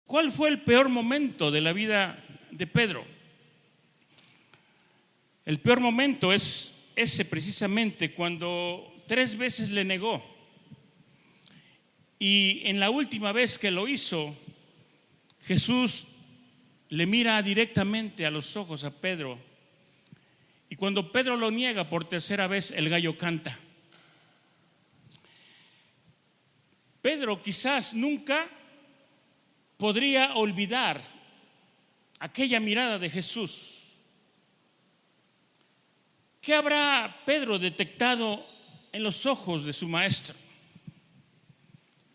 ¿Cuál fue el peor momento de la vida de Pedro? El peor momento es ese precisamente, cuando 3 veces le negó. Y en la última vez que lo hizo, Jesús le mira directamente a los ojos a Pedro. Y cuando Pedro lo niega por 3.ª vez, el gallo canta. Pedro quizás nunca podría olvidar aquella mirada de Jesús. ¿Qué habrá Pedro detectado en los ojos de su maestro?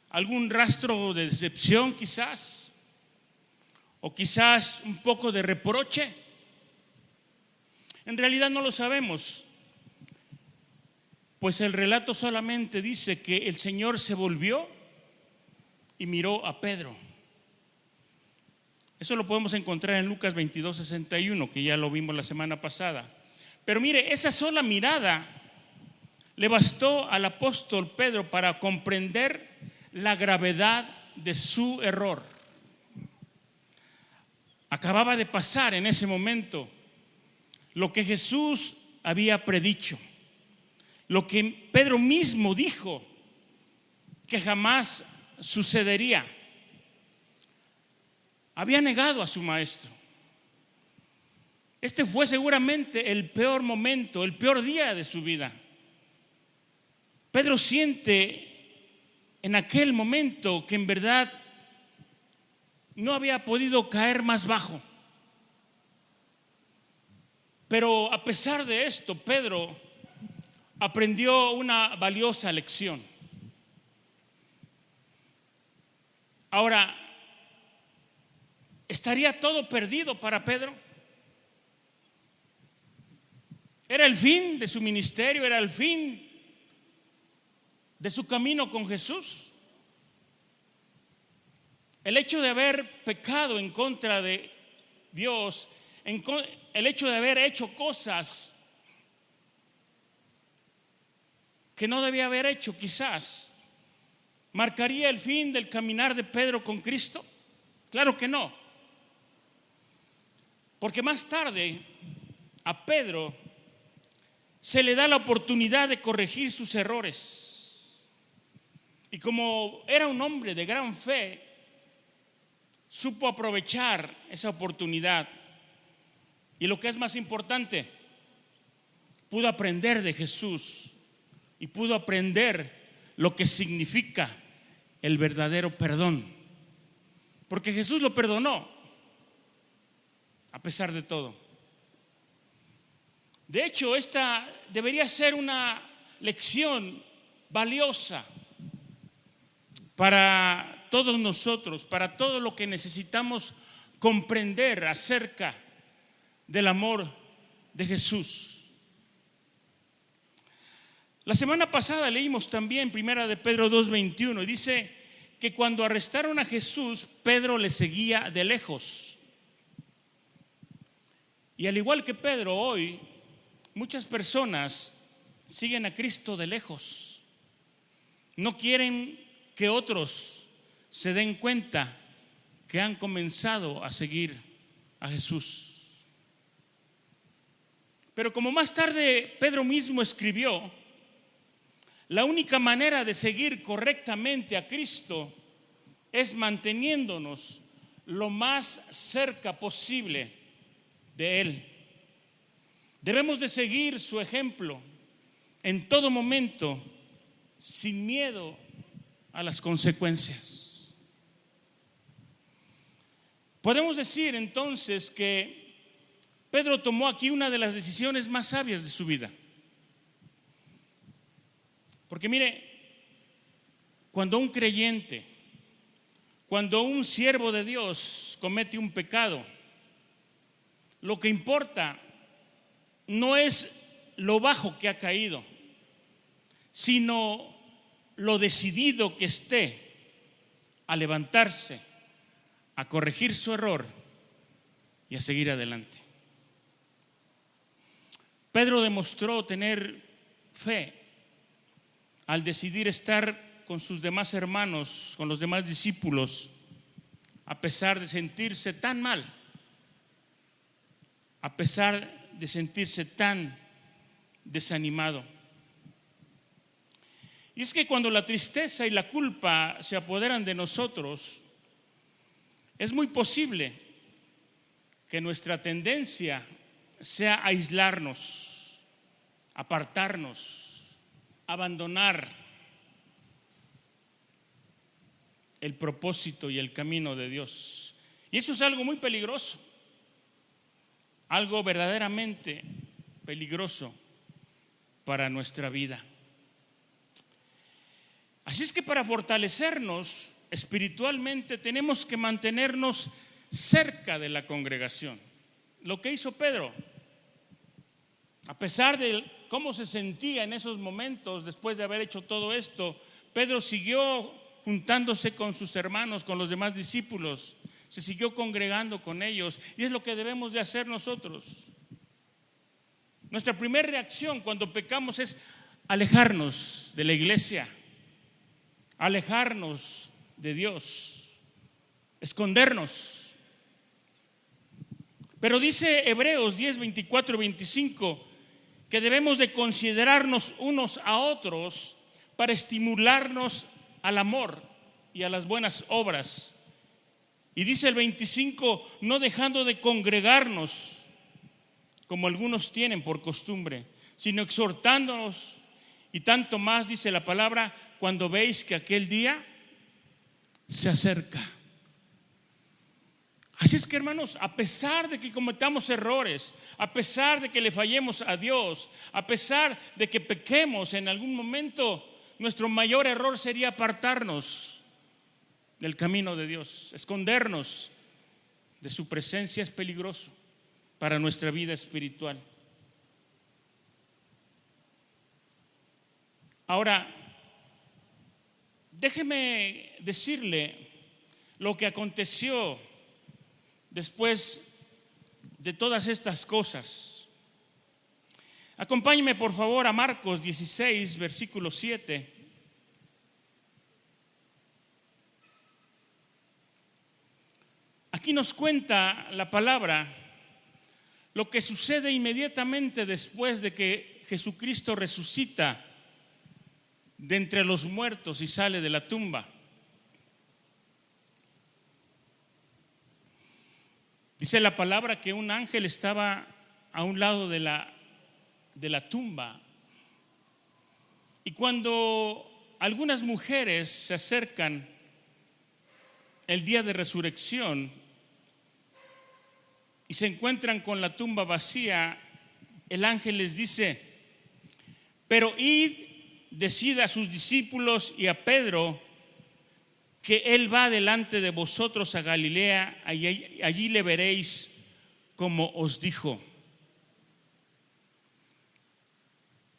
¿Algún rastro de decepción quizás? ¿O quizás un poco de reproche? En realidad no lo sabemos, pues el relato solamente dice que el Señor se volvió y miró a Pedro. Eso lo podemos encontrar en Lucas 22:61, que ya lo vimos la semana pasada. Pero mire, esa sola mirada le bastó al apóstol Pedro para comprender la gravedad de su error. Acababa de pasar en ese momento lo que Jesús había predicho, lo que Pedro mismo dijo que jamás sucedería. Había negado a su maestro. Este fue seguramente el peor momento, el peor día de su vida. Pedro siente en aquel momento que en verdad no había podido caer más bajo. Pero a pesar de esto, Pedro aprendió una valiosa lección. Ahora, ¿estaría todo perdido para Pedro? ¿Era el fin de su ministerio? ¿Era el fin de su camino con Jesús? El hecho de haber pecado en contra de Dios, el hecho de haber hecho cosas que no debía haber hecho, quizás ¿marcaría el fin del caminar de Pedro con Cristo? Claro que no. Porque más tarde a Pedro se le da la oportunidad de corregir sus errores. Y como era un hombre de gran fe, supo aprovechar esa oportunidad. Y lo que es más importante, pudo aprender de Jesús y pudo aprender lo que significa el verdadero perdón. Porque Jesús lo perdonó a pesar de todo. De hecho, esta debería ser una lección valiosa para todos nosotros, para todo lo que necesitamos comprender acerca del amor de Jesús. La semana pasada leímos también Primera de Pedro 2:21 y dice que cuando arrestaron a Jesús, Pedro le seguía de lejos. Y al igual que Pedro, hoy muchas personas siguen a Cristo de lejos. No quieren que otros se den cuenta que han comenzado a seguir a Jesús. Pero como más tarde Pedro mismo escribió, la única manera de seguir correctamente a Cristo es manteniéndonos lo más cerca posible de Él. Debemos de seguir su ejemplo en todo momento, sin miedo a las consecuencias. Podemos decir entonces que Pedro tomó aquí una de las decisiones más sabias de su vida. Porque mire, cuando un creyente, cuando un siervo de Dios comete un pecado, lo que importa no es lo bajo que ha caído, sino lo decidido que esté a levantarse, a corregir su error y a seguir adelante. Pedro demostró tener fe al decidir estar con sus demás hermanos, con los demás discípulos, a pesar de sentirse tan mal, a pesar de sentirse tan desanimado. Y es que cuando la tristeza y la culpa se apoderan de nosotros, es muy posible que nuestra tendencia sea aislarnos, apartarnos, abandonar el propósito y el camino de Dios. Y eso es algo muy peligroso, algo verdaderamente peligroso para nuestra vida. Así es que para fortalecernos espiritualmente tenemos que mantenernos cerca de la congregación. Lo que hizo Pedro, a pesar de cómo se sentía en esos momentos después de haber hecho todo esto, Pedro siguió juntándose con sus hermanos, con los demás discípulos, se siguió congregando con ellos, y es lo que debemos de hacer nosotros. Nuestra primera reacción cuando pecamos es alejarnos de la iglesia, alejarnos de Dios, escondernos. Pero dice Hebreos 10, 24 y 25 que debemos de considerarnos unos a otros para estimularnos al amor y a las buenas obras. Y dice el 25, no dejando de congregarnos como algunos tienen por costumbre, sino exhortándonos, y tanto más, dice la palabra, cuando veis que aquel día se acerca. Así es que, hermanos, a pesar de que cometamos errores, a pesar de que le fallemos a Dios, a pesar de que pequemos en algún momento, nuestro mayor error sería apartarnos del camino de Dios. Escondernos de su presencia es peligroso para nuestra vida espiritual. Ahora, déjeme decirle lo que aconteció después de todas estas cosas. Acompáñeme por favor a Marcos 16, versículo 7. Aquí nos cuenta la palabra lo que sucede inmediatamente después de que Jesucristo resucita de entre los muertos y sale de la tumba. Dice la palabra que un ángel estaba a un lado de la tumba. Y cuando algunas mujeres se acercan el día de resurrección y se encuentran con la tumba vacía, el ángel les dice: pero id, decid a sus discípulos y a Pedro que él va delante de vosotros a Galilea, allí le veréis como os dijo.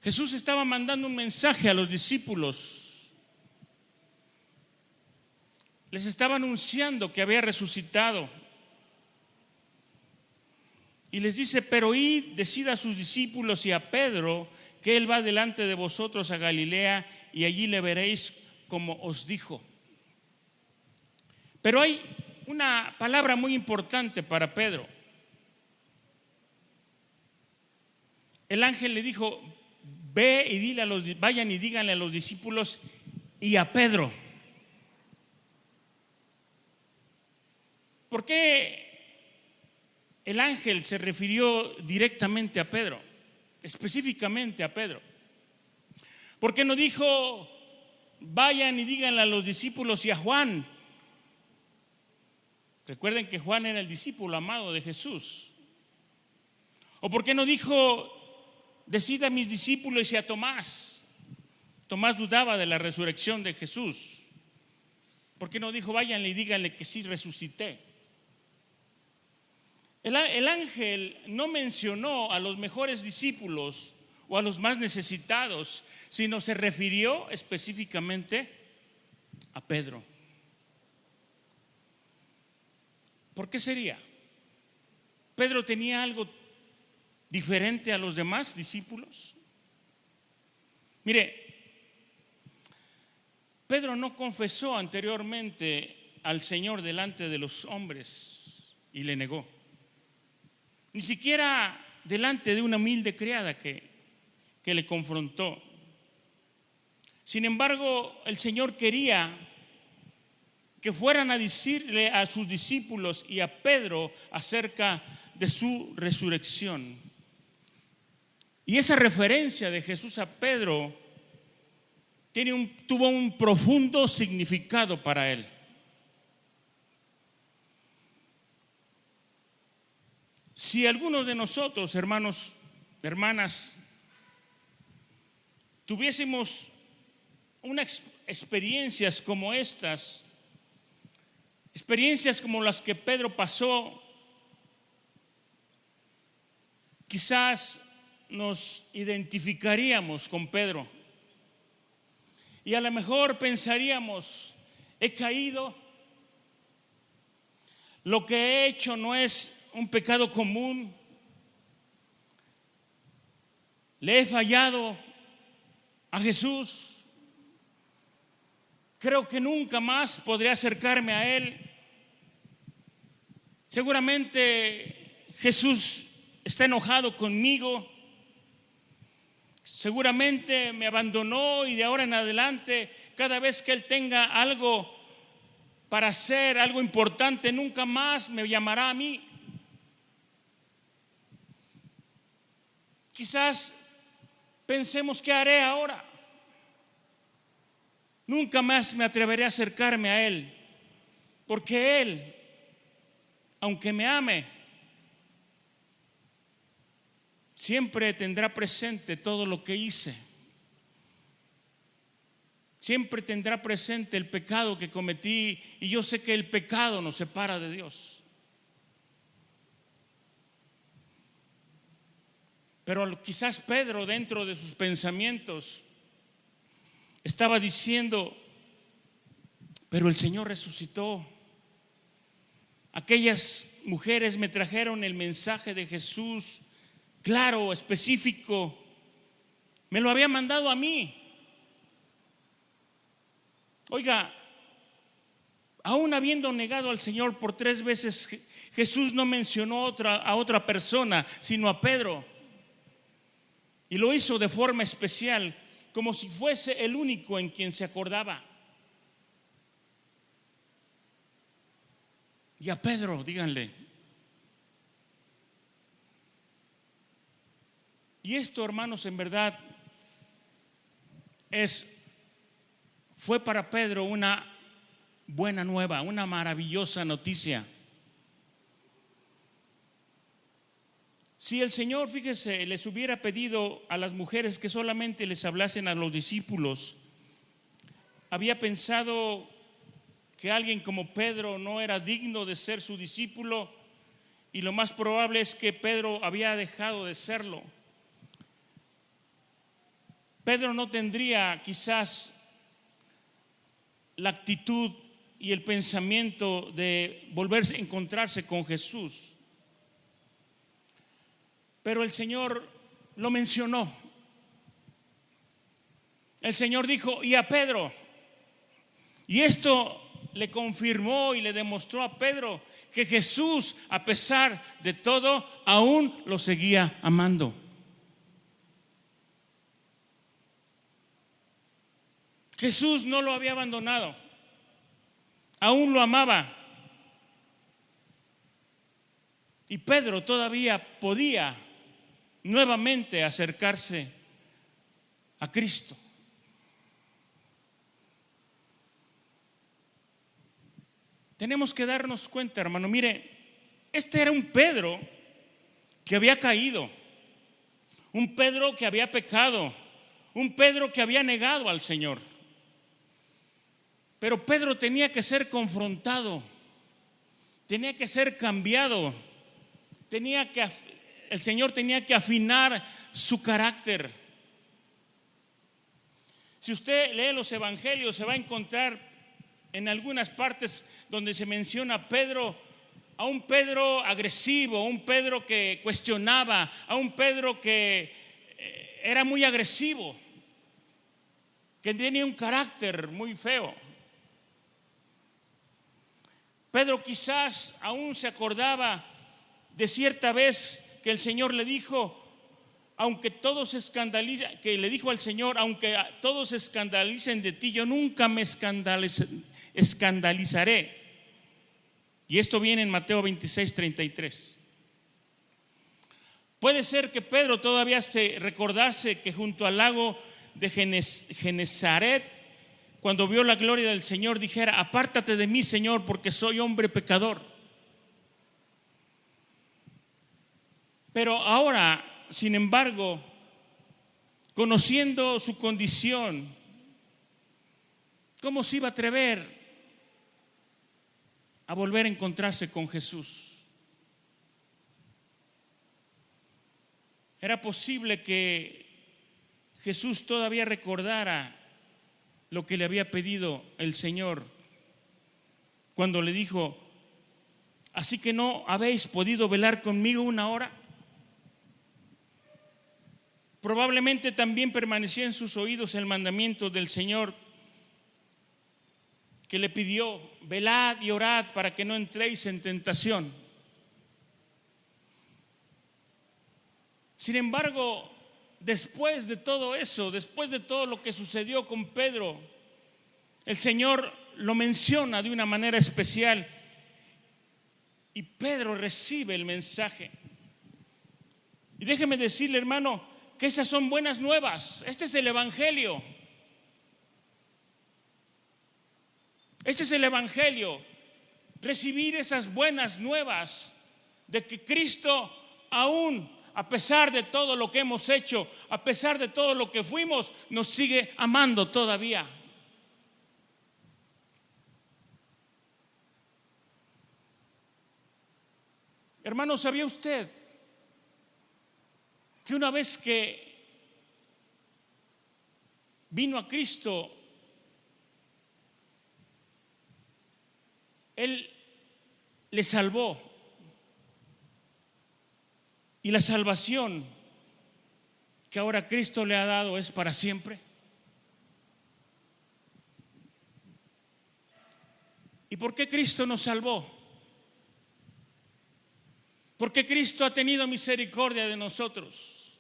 Jesús estaba mandando un mensaje a los discípulos. Les estaba anunciando que había resucitado. Y les dice: pero id, decid a sus discípulos y a Pedro que él va delante de vosotros a Galilea y allí le veréis como os dijo. Pero hay una palabra muy importante para Pedro. El ángel le dijo: ve y dile vayan y díganle a los discípulos y a Pedro. ¿Por qué el ángel se refirió directamente a Pedro, específicamente a Pedro? ¿Por qué no dijo vayan y díganle a los discípulos y a Juan? Recuerden que Juan era el discípulo amado de Jesús. ¿O por qué no dijo decid a mis discípulos y a Tomás? Tomás dudaba de la resurrección de Jesús. ¿Por qué no dijo váyanle y díganle que sí resucité? El ángel no mencionó a los mejores discípulos o a los más necesitados, sino se refirió específicamente a Pedro. ¿Por qué sería? ¿Pedro tenía algo diferente a los demás discípulos? Mire, Pedro no confesó anteriormente al Señor delante de los hombres y le negó. Ni siquiera delante de una humilde criada que le confrontó. Sin embargo, el Señor quería que fueran a decirle a sus discípulos y a Pedro acerca de su resurrección. Y esa referencia de Jesús a Pedro tuvo un profundo significado para él. Si algunos de nosotros, hermanos, hermanas, tuviésemos unas experiencias como estas, experiencias como las que Pedro pasó, quizás nos identificaríamos con Pedro y a lo mejor pensaríamos: he caído, lo que he hecho no es un pecado común, le he fallado a Jesús, creo que nunca más podré acercarme a Él. Seguramente Jesús está enojado conmigo, seguramente me abandonó y de ahora en adelante, cada vez que Él tenga algo para hacer, algo importante, nunca más me llamará a mí. Quizás pensemos: ¿qué haré ahora? Nunca más me atreveré a acercarme a Él, porque Él, aunque me ame, siempre tendrá presente todo lo que hice. Siempre tendrá presente el pecado que cometí, y yo sé que el pecado nos separa de Dios. Pero quizás Pedro, dentro de sus pensamientos, estaba diciendo: pero el Señor resucitó. Aquellas mujeres me trajeron el mensaje de Jesús, claro, específico. Me lo había mandado a mí. Oiga, aún habiendo negado al Señor por 3 veces, Jesús no mencionó a otra persona, sino a Pedro. Y lo hizo de forma especial, como si fuese el único en quien se acordaba. Y a Pedro, díganle. Y esto, hermanos, en verdad fue para Pedro una buena nueva, una maravillosa noticia. Si el Señor, fíjese, les hubiera pedido a las mujeres que solamente les hablasen a los discípulos, había pensado que alguien como Pedro no era digno de ser su discípulo, y lo más probable es que Pedro había dejado de serlo. Pedro no tendría quizás la actitud y el pensamiento de volverse a encontrarse con Jesús. Pero el Señor lo mencionó. El Señor dijo: y a Pedro. Y esto le confirmó y le demostró a Pedro que Jesús, a pesar de todo, aún lo seguía amando. Jesús no lo había abandonado, aún lo amaba. Y Pedro todavía podía nuevamente acercarse a Cristo. Tenemos que darnos cuenta, hermano. Mire, este era un Pedro que había caído, un Pedro que había pecado, un Pedro que había negado al Señor. Pero Pedro tenía que ser confrontado, tenía que ser cambiado, el Señor tenía que afinar su carácter. Si usted lee los evangelios, se va a encontrar en algunas partes donde se menciona a un Pedro agresivo, a un Pedro que cuestionaba, a un Pedro que era muy agresivo, que tenía un carácter muy feo. Pedro quizás aún se acordaba de cierta vez que el Señor le dijo, aunque todos se escandalicen, que le dijo al Señor, aunque todos se escandalicen de ti, yo nunca me escandalizaré. Y esto viene en Mateo 26:33. Puede ser que Pedro todavía se recordase que junto al lago de Genesaret, cuando vio la gloria del Señor, dijera: apártate de mí, Señor, porque soy hombre pecador. Pero ahora, sin embargo, conociendo su condición, ¿cómo se iba a atrever a volver a encontrarse con Jesús? Era posible que Jesús todavía recordara lo que le había pedido el Señor cuando le dijo: así que no habéis podido velar conmigo una hora. Probablemente también permanecía en sus oídos el mandamiento del Señor que le pidió: velad y orad para que no entréis en tentación. Sin embargo, después de todo eso, después de todo lo que sucedió con Pedro, el Señor lo menciona de una manera especial y Pedro recibe el mensaje. Y déjeme decirle, hermano, que esas son buenas nuevas. Este es el Evangelio. Este es el Evangelio. Recibir esas buenas nuevas de que Cristo, aún a pesar de todo lo que hemos hecho, a pesar de todo lo que fuimos, nos sigue amando todavía. Hermano, ¿sabía usted que una vez que vino a Cristo, Él le salvó? Y la salvación que ahora Cristo le ha dado es para siempre. ¿Y por qué Cristo nos salvó? Porque Cristo ha tenido misericordia de nosotros.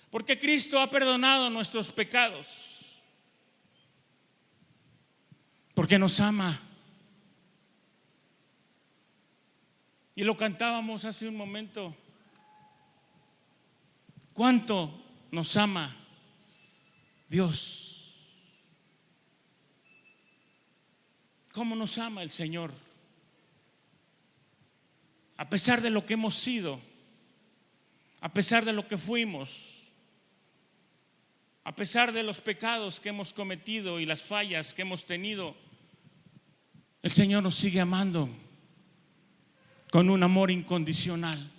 Porque Cristo ha perdonado nuestros pecados. Porque nos ama. Y lo cantábamos hace un momento. ¿Cuánto nos ama Dios? ¿Cómo nos ama el Señor? A pesar de lo que hemos sido, a pesar de lo que fuimos, a pesar de los pecados que hemos cometido y las fallas que hemos tenido, el Señor nos sigue amando con un amor incondicional.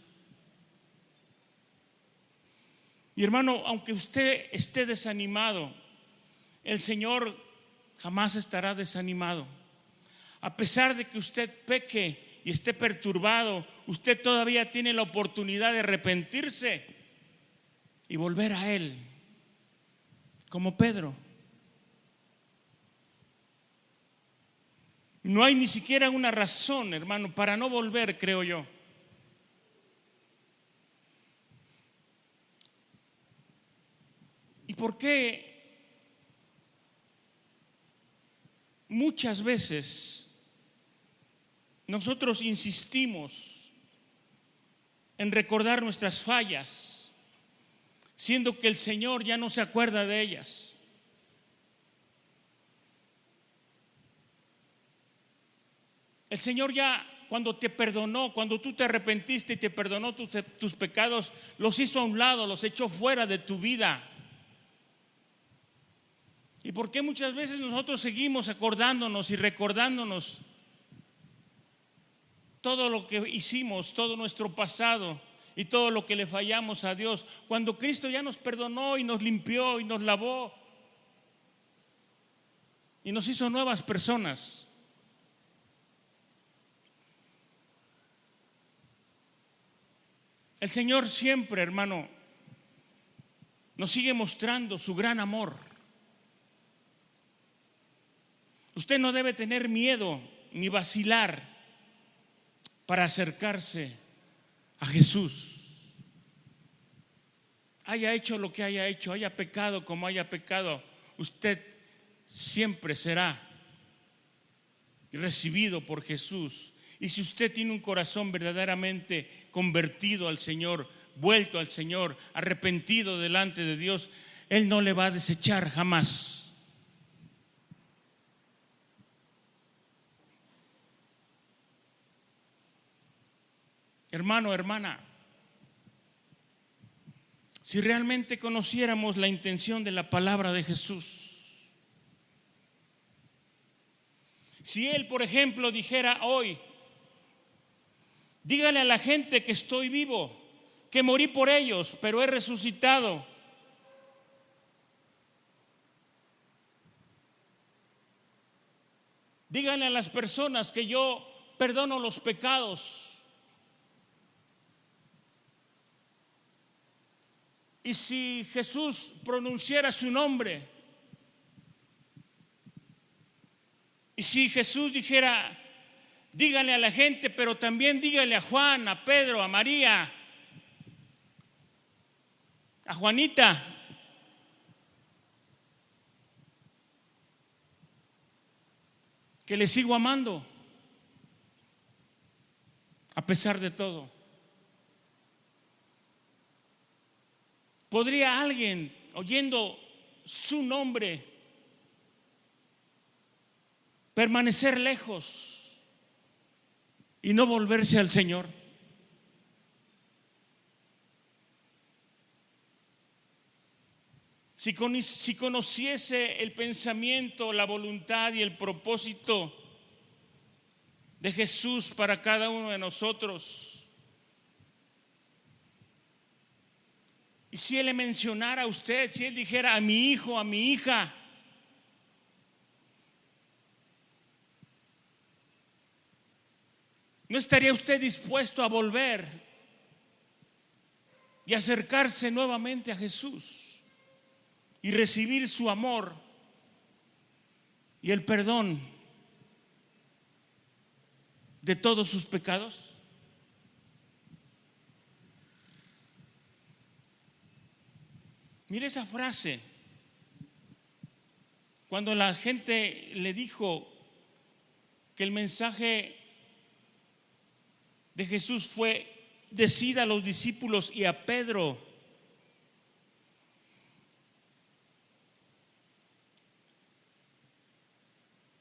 Y hermano, aunque usted esté desanimado, el Señor jamás estará desanimado. A pesar de que usted peque y esté perturbado, usted todavía tiene la oportunidad de arrepentirse y volver a Él, como Pedro. No hay ni siquiera una razón, hermano, para no volver, creo yo. ¿Y por qué muchas veces nosotros insistimos en recordar nuestras fallas, siendo que el Señor ya no se acuerda de ellas? El Señor ya, cuando te perdonó, cuando tú te arrepentiste y te perdonó tus pecados, los hizo a un lado, los echó fuera de tu vida. ¿Y por qué muchas veces nosotros seguimos acordándonos y recordándonos todo lo que hicimos, todo nuestro pasado y todo lo que le fallamos a Dios, cuando Cristo ya nos perdonó y nos limpió y nos lavó y nos hizo nuevas personas? El Señor siempre, hermano, nos sigue mostrando su gran amor. Usted no debe tener miedo ni vacilar para acercarse a Jesús. Haya hecho lo que haya hecho, haya pecado como haya pecado, usted siempre será recibido por Jesús. Y si usted tiene un corazón verdaderamente convertido al Señor, vuelto al Señor, arrepentido delante de Dios, Él no le va a desechar jamás. Hermano, hermana, si realmente conociéramos la intención de la palabra de Jesús, si Él, por ejemplo, dijera hoy: dígale a la gente que estoy vivo, que morí por ellos, pero he resucitado. Díganle a las personas que yo perdono los pecados. Y si Jesús pronunciara su nombre, y si Jesús dijera: díganle a la gente, pero también díganle a Juan, a Pedro, a María, a Juanita, que le sigo amando a pesar de todo. ¿Podría alguien, oyendo su nombre, permanecer lejos y no volverse al Señor? Si conociese el pensamiento, la voluntad y el propósito de Jesús para cada uno de nosotros, y si Él le mencionara a usted, si Él dijera: a mi hijo, a mi hija, ¿no estaría usted dispuesto a volver y acercarse nuevamente a Jesús y recibir su amor y el perdón de todos sus pecados? Mire esa frase. Cuando la gente le dijo que el mensaje de Jesús fue: decida a los discípulos y a Pedro.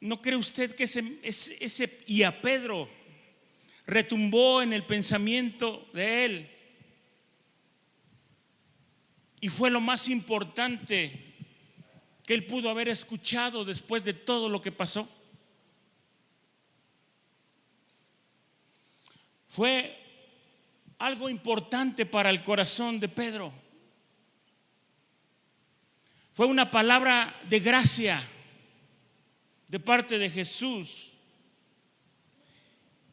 ¿No cree usted que ese y a Pedro retumbó en el pensamiento de él? Y fue lo más importante que él pudo haber escuchado después de todo lo que pasó. Fue algo importante para el corazón de Pedro. Fue una palabra de gracia de parte de Jesús.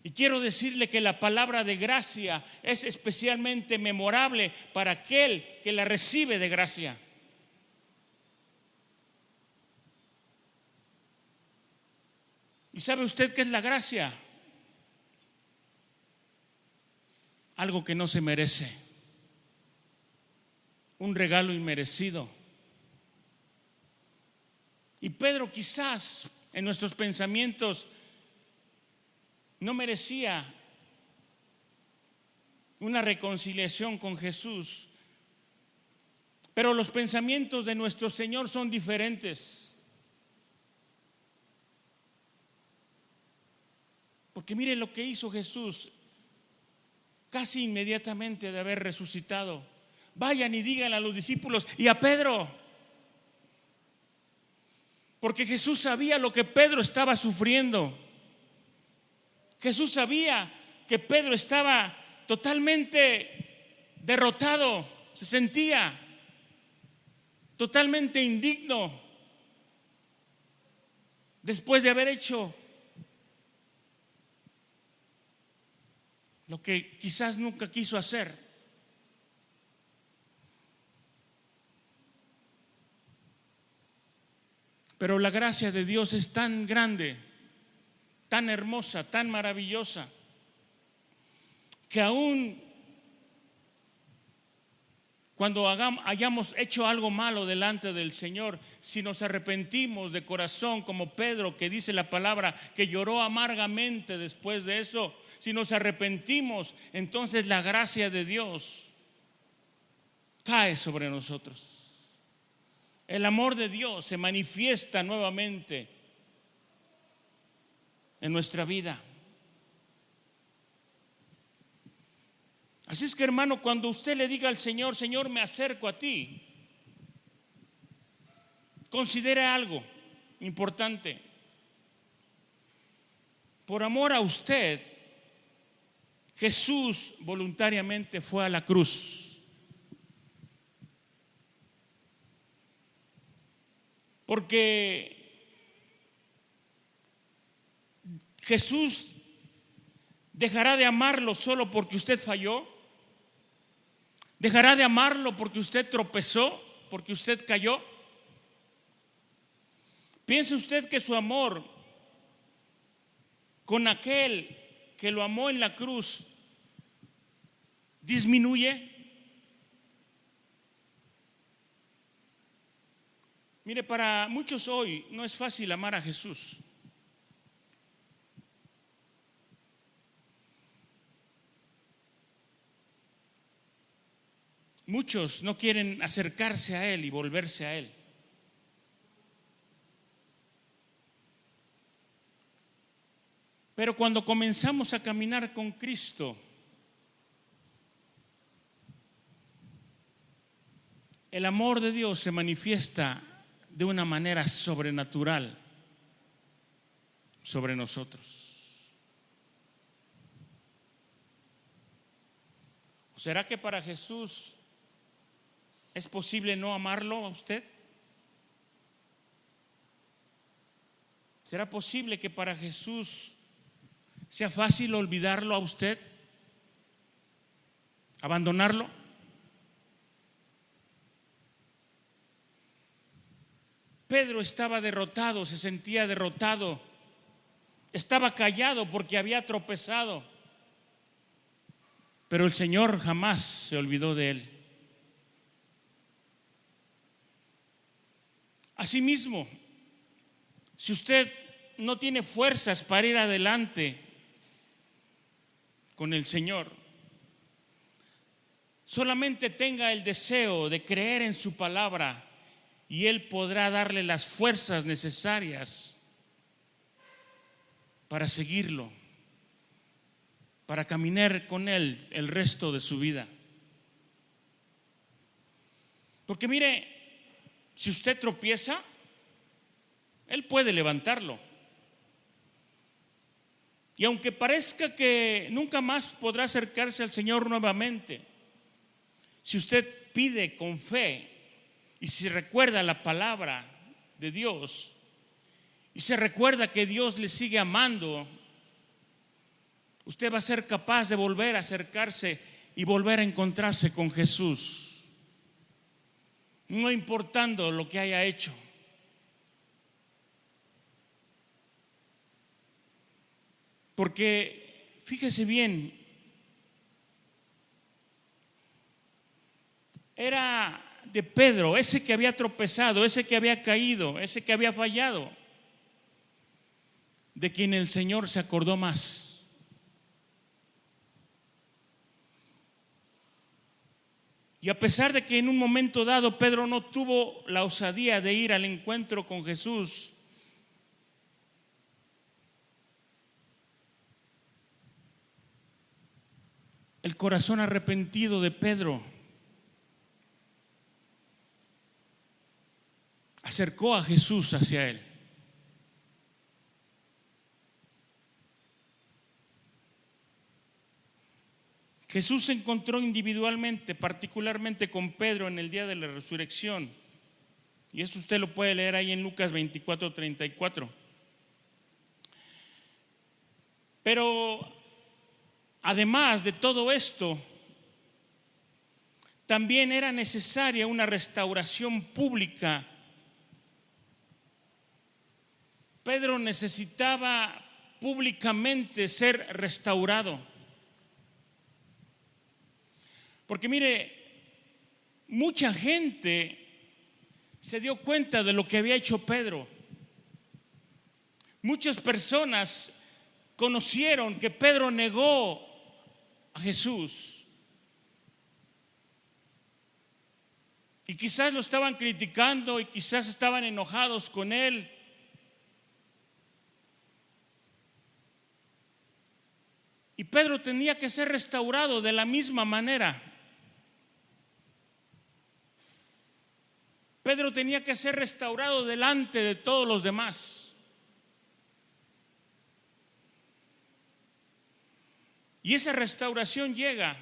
Y quiero decirle que la palabra de gracia es especialmente memorable para aquel que la recibe de gracia. ¿Y sabe usted qué es la gracia? Algo que no se merece, un regalo inmerecido. Y Pedro quizás en nuestros pensamientos no merecía una reconciliación con Jesús, pero los pensamientos de nuestro Señor son diferentes. Porque mire lo que hizo Jesús casi inmediatamente de haber resucitado. Vayan y digan a los discípulos y a Pedro. Porque Jesús sabía lo que Pedro estaba sufriendo. Jesús sabía que Pedro estaba totalmente derrotado, se sentía totalmente indigno después de haber hecho lo que quizás nunca quiso hacer. Pero la gracia de Dios es tan grande, tan hermosa, tan maravillosa, que aún cuando hayamos hecho algo malo delante del Señor, si nos arrepentimos de corazón, como Pedro, que dice la palabra que lloró amargamente después de eso, si nos arrepentimos, entonces la gracia de Dios cae sobre nosotros. El amor de Dios se manifiesta nuevamente en nuestra vida. Así es que, hermano, cuando usted le diga al Señor: Señor, me acerco a ti, considere algo importante. Por amor a usted, Jesús voluntariamente fue a la cruz. Porque Jesús dejará de amarlo solo porque usted falló. ¿Dejará de amarlo porque usted tropezó, porque usted cayó? ¿Piensa usted que su amor con aquel que lo amó en la cruz disminuye? Mire, para muchos hoy no es fácil amar a Jesús. Muchos no quieren acercarse a Él y volverse a Él. Pero cuando comenzamos a caminar con Cristo, el amor de Dios se manifiesta de una manera sobrenatural sobre nosotros. ¿O será que para Jesús es posible no amarlo a usted? ¿Será posible que para Jesús sea fácil olvidarlo a usted? ¿Abandonarlo? Pedro estaba derrotado, se sentía derrotado, estaba callado porque había tropezado, pero el Señor jamás se olvidó de él. Asimismo, si usted no tiene fuerzas para ir adelante con el Señor, solamente tenga el deseo de creer en su palabra y Él podrá darle las fuerzas necesarias para seguirlo, para caminar con Él el resto de su vida. Porque mire, si usted tropieza, Él puede levantarlo. Y aunque parezca que nunca más podrá acercarse al Señor nuevamente, si usted pide con fe y si recuerda la palabra de Dios y se recuerda que Dios le sigue amando, usted va a ser capaz de volver a acercarse y volver a encontrarse con Jesús, no importando lo que haya hecho. Porque fíjese bien, era de Pedro, ese que había tropezado, ese que había caído, ese que había fallado, de quien el Señor se acordó más. Y a pesar de que en un momento dado Pedro no tuvo la osadía de ir al encuentro con Jesús, el corazón arrepentido de Pedro acercó a Jesús hacia él. Jesús se encontró individualmente, particularmente con Pedro en el día de la resurrección. Y esto usted lo puede leer ahí en Lucas 24:34. Pero además de todo esto, también era necesaria una restauración pública. Pedro necesitaba públicamente ser restaurado. Porque mire, mucha gente se dio cuenta de lo que había hecho Pedro. Muchas personas conocieron que Pedro negó a Jesús. Y quizás lo estaban criticando y quizás estaban enojados con él. Y Pedro tenía que ser restaurado de la misma manera. Pedro tenía que ser restaurado delante de todos los demás. Y esa restauración llega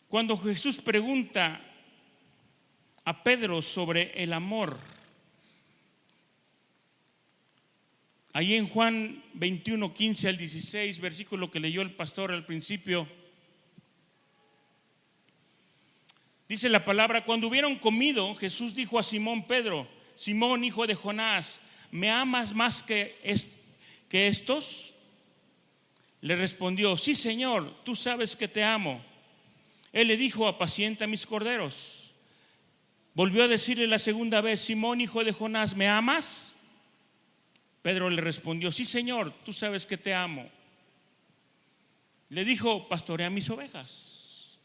cuando Jesús pregunta a Pedro sobre el amor. Ahí en Juan 21, 15 al 16, versículo que leyó el pastor al principio, dice la palabra: cuando hubieron comido, Jesús dijo a Simón Pedro: Simón, hijo de Jonás, ¿me amas más que estos? Le respondió: sí, Señor, tú sabes que te amo. Él le dijo: apacienta mis corderos. Volvió a decirle la segunda vez: Simón, hijo de Jonás, ¿me amas? Pedro le respondió: sí, Señor, tú sabes que te amo. Le dijo: pastorea mis ovejas.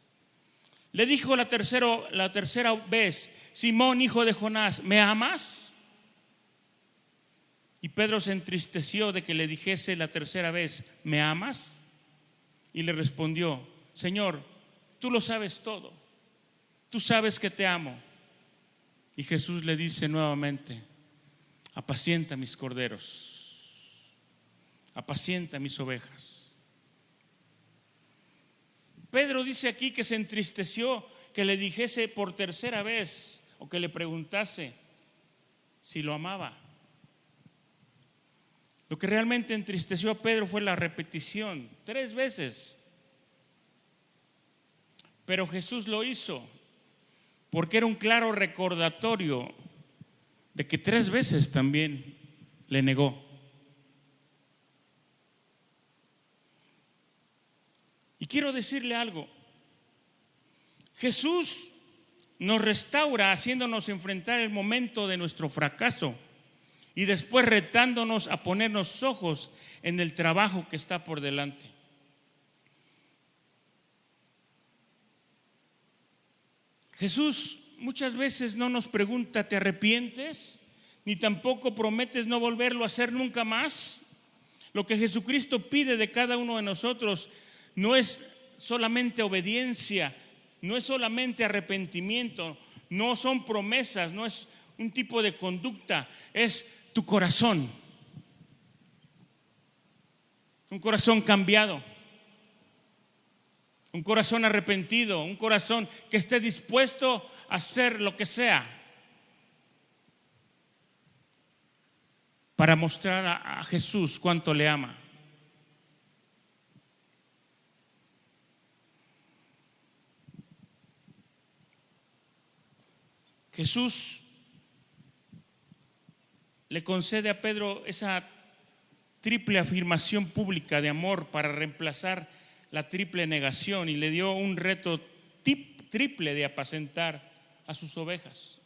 Le dijo la tercera vez: Simón, hijo de Jonás, ¿me amas? Y Pedro se entristeció de que le dijese la tercera vez: ¿me amas? Y le respondió: Señor, tú lo sabes todo, tú sabes que te amo. Y Jesús le dice nuevamente: apacienta mis corderos, apacienta mis ovejas. Pedro dice aquí que se entristeció que le dijese por tercera vez, o que le preguntase si lo amaba. Lo que realmente entristeció a Pedro fue la repetición, 3 veces. Pero Jesús lo hizo porque era un claro recordatorio de que 3 veces también le negó. Y quiero decirle algo: Jesús nos restaura haciéndonos enfrentar el momento de nuestro fracaso y después retándonos a ponernos ojos en el trabajo que está por delante. Jesús muchas veces no nos pregunta: ¿te arrepientes? Ni tampoco prometes no volverlo a hacer nunca más. Lo que Jesucristo pide de cada uno de nosotros no es solamente obediencia, no es solamente arrepentimiento, no son promesas, no es un tipo de conducta, es tu corazón. Un corazón cambiado, un corazón arrepentido, un corazón que esté dispuesto a hacer lo que sea para mostrar a Jesús cuánto le ama. Jesús le concede a Pedro esa triple afirmación pública de amor para reemplazar la triple negación, y le dio un reto triple de apacentar a sus ovejas.